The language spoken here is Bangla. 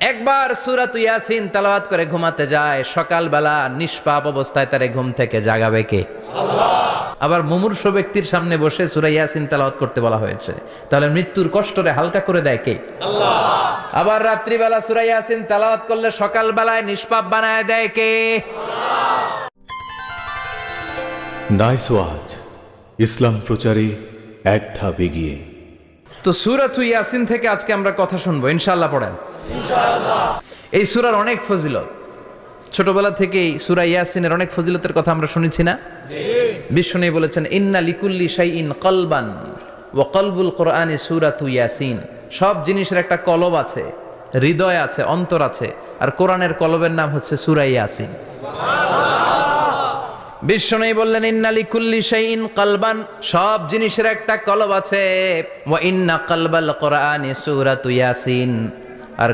একবার সূরাত ইয়াসিন তেলাওয়াত করে ঘুমাতে যায়, সকালবেলা নিষ্পাপ অবস্থায় তারে ঘুম থেকে জাগাবে কে? আল্লাহ। আবার মুমূর্ষু ব্যক্তির সামনে বসে সূরা ইয়াসিন তেলাওয়াত করতে বলা হয়েছে, তাহলে মৃত্যুর কষ্টরে হালকা করে দেয় কে? আল্লাহ। আবার রাত্রিবেলা সূরা ইয়াসিন তেলাওয়াত করলে সকালবেলায় নিষ্পাপ বানায় দেয় কে? আল্লাহ। নাইস ওয়াচ, ইসলাম প্রচারে এক ধাপ এগিয়ে। তো সূরাত ইয়াসিন থেকে আজকে আমরা কথা শুনবো, ইনশাআল্লাহ। পড়েন ইনশাআল্লাহ। এই সূরার অনেক ফজিলত, ছোটবেলা থেকেই সূরা ইয়াসিনের অনেক ফজিলতের কথা আমরা শুনেছি না? বিশ্বনবী বলেছেন, ইন্না লিকুল্লি শাইইন কলবান ওয়া কলবুল কোরআনি সূরাতু ইয়াসিন। সব জিনিসের একটা কলব আছে, হৃদয় আছে, অন্তর আছে, আর কোরআনের কলবের নাম হচ্ছে সূরা ইয়াসিন। বিশ্বনবী বললেন, ইন্না লিকুল্লি শাইইন কলবান, সব জিনিসের একটা কলব আছে, ওয়া ইন্না কলবাল কোরআনি সূরাতু ইয়াসিন, আর